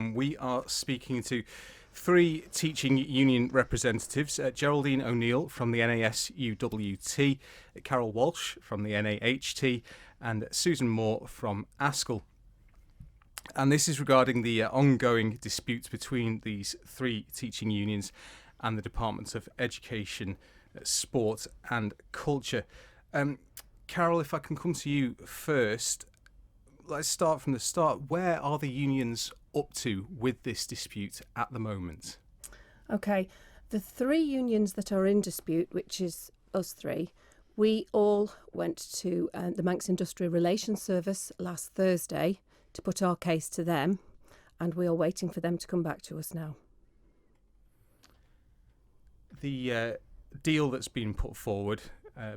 We are speaking to three teaching union representatives, Geraldine O'Neill from the NASUWT, Carol Walsh from the NAHT, and Susan Moore from ASCL. And this is regarding the ongoing disputes between these three teaching unions and the Departments of Education, Sport and Culture. Carol, if I can come to you first, let's start from the start. Where are the unions up to with this dispute at the moment? Okay, the three unions that are in dispute, which is us three, we all went to the Manx Industrial Relations Service last Thursday to put our case to them, and we are waiting for them to come back to us now. The deal that's been put forward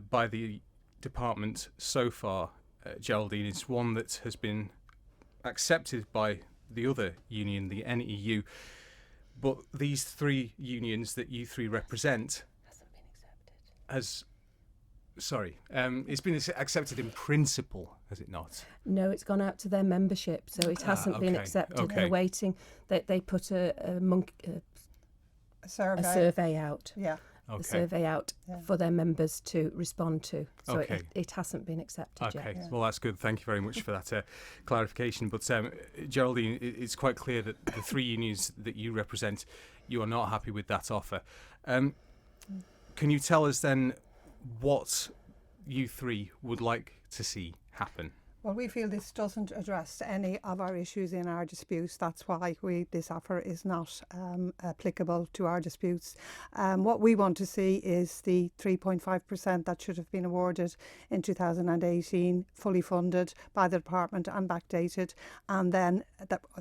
by the department so far, Geraldine, is one that has been accepted by the other union, the NEU, but these three unions that you three represent it's been accepted in principle, has it not? No, it's gone out to their membership, so it hasn't been accepted. Okay. They're waiting. They put a survey out. Yeah. Okay. A survey out for their members to respond to. So it hasn't been accepted yet. Okay, well, that's good. Thank you very much for that clarification. But Geraldine, it's quite clear that the three unions that you represent, you are not happy with that offer. Can you tell us then what you three would like to see happen? Well, we feel this doesn't address any of our issues in our disputes. That's why this offer is not applicable to our disputes. What we want to see is the 3.5% that should have been awarded in 2018, fully funded by the department and backdated. And then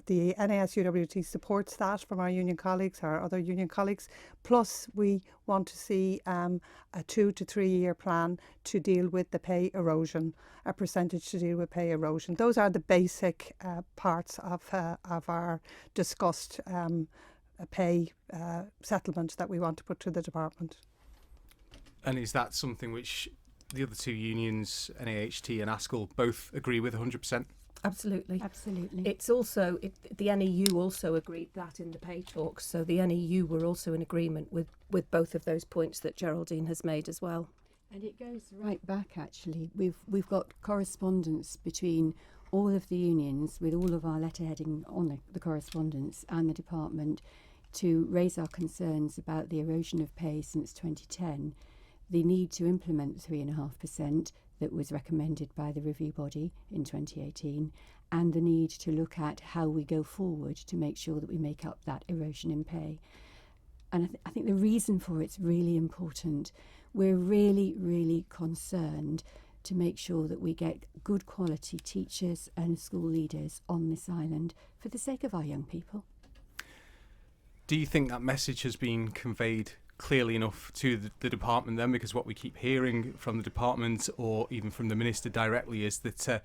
the NASUWT supports that from our union colleagues, our other union colleagues. Plus, we want to see a 2 to 3 year plan to deal with the pay erosion, a percentage to deal with pay erosion. Those are the basic parts of our discussed pay settlement that we want to put to the department. And is that something which the other two unions, NAHT and ASCL, both agree with 100%? Absolutely. Absolutely. The NEU also agreed that in the pay talks, so the NEU were also in agreement with both of those points that Geraldine has made as well. And it goes right back, actually. We've got correspondence between all of the unions, with all of our letterheading on the correspondence, and the department to raise our concerns about the erosion of pay since 2010, the need to implement the 3.5% that was recommended by the review body in 2018, and the need to look at how we go forward to make sure that we make up that erosion in pay. And I think the reason for it's really important. We're really, really concerned to make sure that we get good quality teachers and school leaders on this island for the sake of our young people. Do you think that message has been conveyed clearly enough to the department then? Because what we keep hearing from the department, or even from the minister directly, is that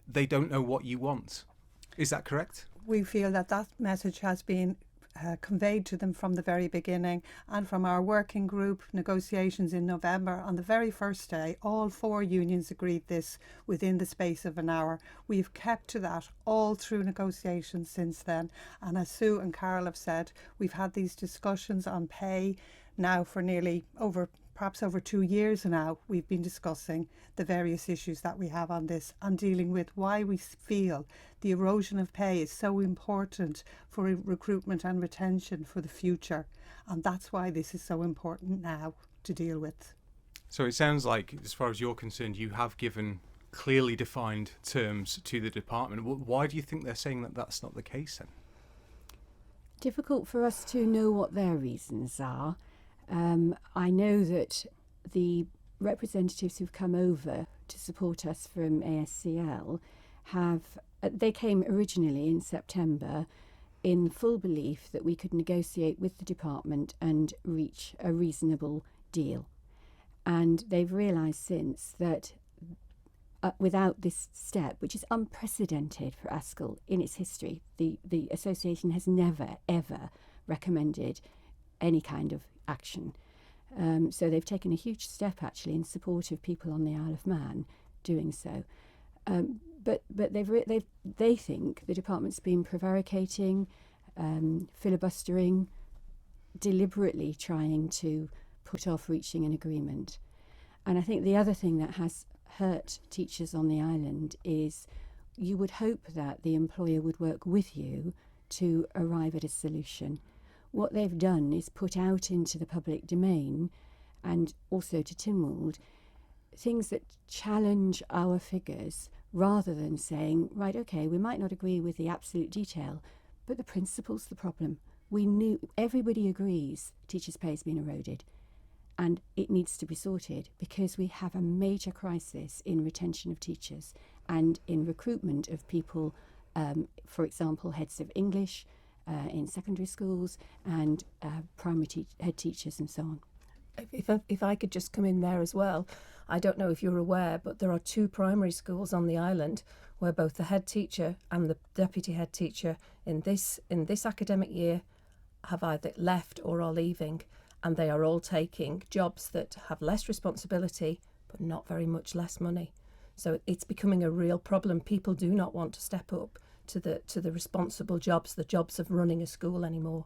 they don't know what you want. Is that correct? We feel that message has been conveyed to them from the very beginning, and from our working group negotiations in November. On the very first day, all four unions agreed this within the space of an hour. We've kept to that all through negotiations since then, and as Sue and Carol have said, we've had these discussions on pay now for perhaps over 2 years now. We've been discussing the various issues that we have on this and dealing with why we feel the erosion of pay is so important for recruitment and retention for the future. And that's why this is so important now to deal with. So it sounds like, as far as you're concerned, you have given clearly defined terms to the department. Why do you think they're saying that that's not the case then? Difficult for us to know what their reasons are. I know that the representatives who've come over to support us from ASCL they came originally in September in full belief that we could negotiate with the department and reach a reasonable deal. And they've realised since that without this step, which is unprecedented for ASCL in its history, the association has never, ever recommended any kind of action. So they've taken a huge step actually in support of people on the Isle of Man doing so. But they think the department's been prevaricating, filibustering, deliberately trying to put off reaching an agreement. And I think the other thing that has hurt teachers on the island is you would hope that the employer would work with you to arrive at a solution. What they've done is put out into the public domain and also to Tynwald things that challenge our figures rather than saying, right, okay, we might not agree with the absolute detail, but the principle's the problem. Everybody agrees teachers' pay has been eroded and it needs to be sorted because we have a major crisis in retention of teachers and in recruitment of people, for example, heads of English in secondary schools and primary head teachers and so on. If I could just come in there as well, I don't know if you're aware, but there are 2 primary schools on the island where both the head teacher and the deputy head teacher in this academic year have either left or are leaving, and they are all taking jobs that have less responsibility but not very much less money. So it's becoming a real problem. People do not want to step up to the responsible jobs, the jobs of running a school anymore.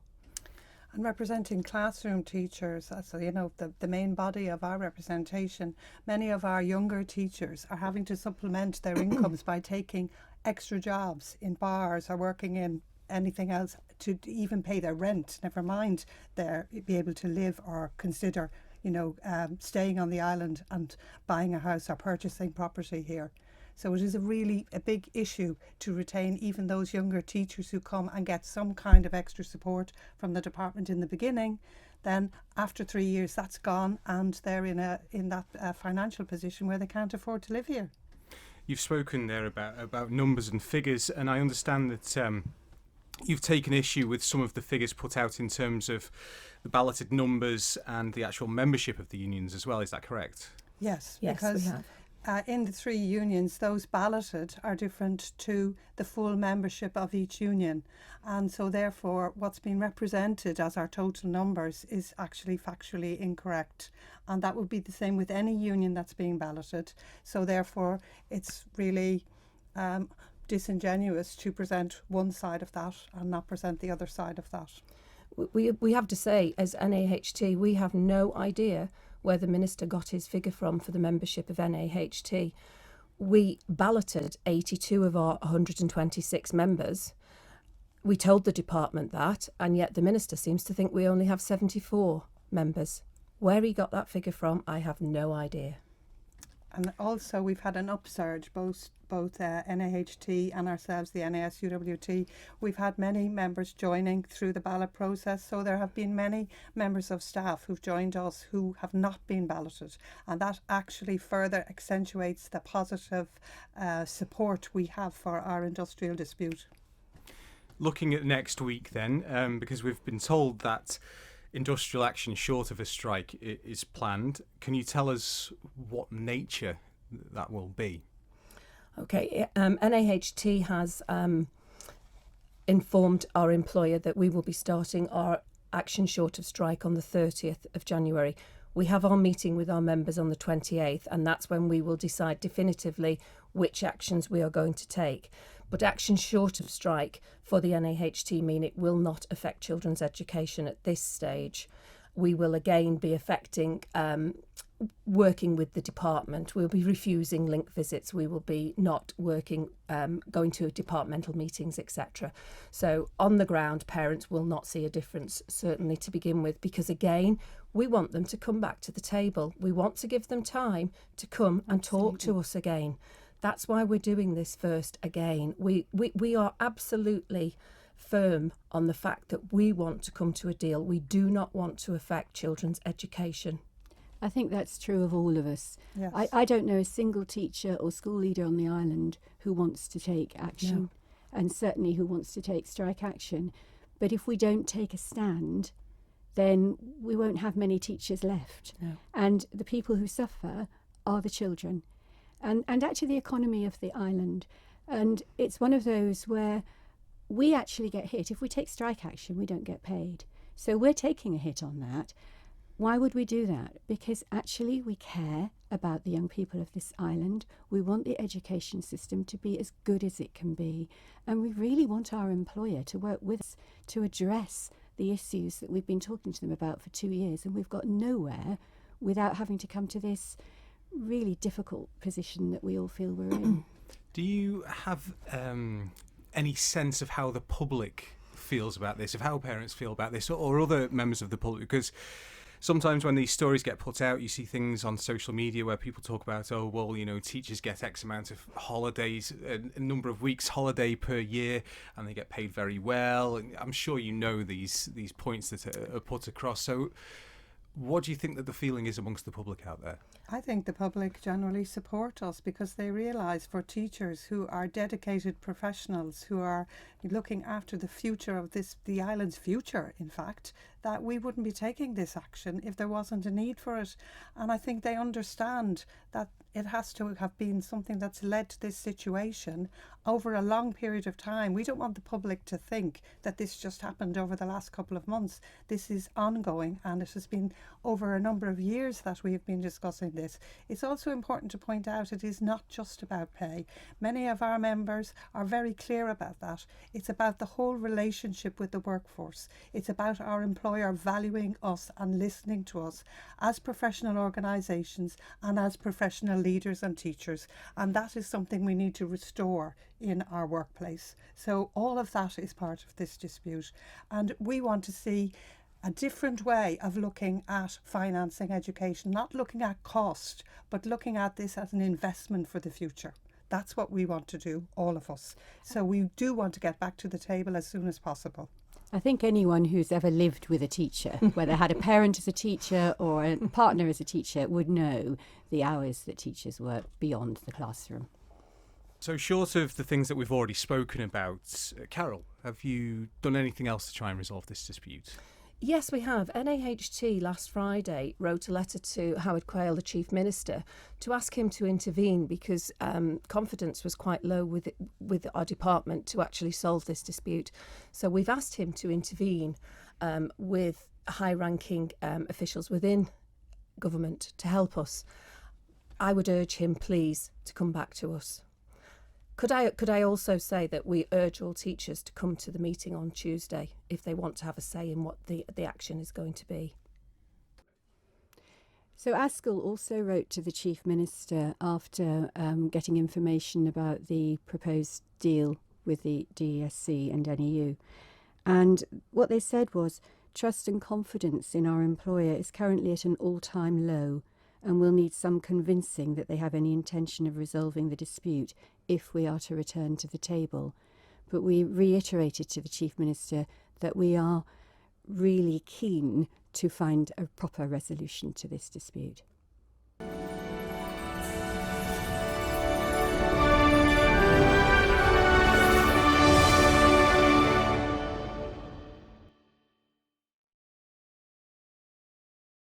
And representing classroom teachers, so the main body of our representation, many of our younger teachers are having to supplement their incomes by taking extra jobs in bars or working in anything else to even pay their rent, never mind be able to live or consider staying on the island and buying a house or purchasing property here. So it is a big issue to retain even those younger teachers who come and get some kind of extra support from the department in the beginning. Then after 3 years, that's gone, and they're in that financial position where they can't afford to live here. You've spoken there about numbers and figures, and I understand that you've taken issue with some of the figures put out in terms of the balloted numbers and the actual membership of the unions as well. Is that correct? Yes, because we have. In the 3 unions, those balloted are different to the full membership of each union. And so therefore, what's been represented as our total numbers is actually factually incorrect. And that would be the same with any union that's being balloted. So therefore, it's really disingenuous to present one side of that and not present the other side of that. We have to say, as NAHT, we have no idea where the Minister got his figure from for the membership of NAHT. We balloted 82 of our 126 members. We told the department that, and yet the Minister seems to think we only have 74 members. Where he got that figure from, I have no idea. And also we've had an upsurge, both NAHT and ourselves, the NASUWT. We've had many members joining through the ballot process, so there have been many members of staff who've joined us who have not been balloted, and that actually further accentuates the positive support we have for our industrial dispute. Looking at next week then, because we've been told that industrial action short of a strike is planned. Can you tell us what nature that will be? Okay, NAHT has informed our employer that we will be starting our action short of strike on the 30th of January. We have our meeting with our members on the 28th, and that's when we will decide definitively which actions we are going to take. But action short of strike for the NAHT mean it will not affect children's education at this stage. We will again be affecting working with the department. We'll be refusing link visits. We will be not working, going to departmental meetings, etc. So on the ground, parents will not see a difference, certainly to begin with, because again, we want them to come back to the table. We want to give them time to come and talk to us again. That's why we're doing this first again. We are absolutely firm on the fact that we want to come to a deal. We do not want to affect children's education. I think that's true of all of us. Yes. I don't know a single teacher or school leader on the island who wants to take action, and certainly who wants to take strike action. But if we don't take a stand, then we won't have many teachers left. No. And the people who suffer are the children. And actually the economy of the island. And it's one of those where we actually get hit. If we take strike action, we don't get paid. So we're taking a hit on that. Why would we do that? Because actually we care about the young people of this island. We want the education system to be as good as it can be. And we really want our employer to work with us to address the issues that we've been talking to them about for 2 years. And we've got nowhere without having to come to this really difficult position that we all feel we're in. Do you have any sense of how the public feels about this, of how parents feel about this, or other members of the public? Because sometimes when these stories get put out, you see things on social media where people talk about, oh, well, you know, teachers get X amount of holidays, a number of weeks holiday per year, and they get paid very well. And I'm sure you know these points that are put across. So what do you think that the feeling is amongst the public out there? I think the public generally support us because they realise for teachers who are dedicated professionals who are looking after the future of the island's future, in fact, that we wouldn't be taking this action if there wasn't a need for it. And I think they understand that it has to have been something that's led to this situation over a long period of time. We don't want the public to think that this just happened over the last couple of months. This is ongoing, and it has been over a number of years that we have been discussing this. It's also important to point out it is not just about pay. Many of our members are very clear about that. It's about the whole relationship with the workforce. It's about our employer valuing us and listening to us as professional organisations and as professional leaders and teachers. And that is something we need to restore in our workplace. So all of that is part of this dispute. And we want to see a different way of looking at financing education, not looking at cost, but looking at this as an investment for the future. That's what we want to do, all of us. So we do want to get back to the table as soon as possible. I think anyone who's ever lived with a teacher, whether had a parent as a teacher or a partner as a teacher, would know the hours that teachers work beyond the classroom. So short of the things that we've already spoken about, Carol, have you done anything else to try and resolve this dispute? Yes, we have. NAHT last Friday wrote a letter to Howard Quayle, the Chief Minister, to ask him to intervene because confidence was quite low with our department to actually solve this dispute. So we've asked him to intervene with high-ranking officials within government to help us. I would urge him, please, to come back to us. Could I also say that we urge all teachers to come to the meeting on Tuesday if they want to have a say in what the action is going to be? So ASCL also wrote to the Chief Minister after getting information about the proposed deal with the DESC and NEU. And what they said was, trust and confidence in our employer is currently at an all-time low, and we'll need some convincing that they have any intention of resolving the dispute if we are to return to the table. But we reiterated to the Chief Minister that we are really keen to find a proper resolution to this dispute.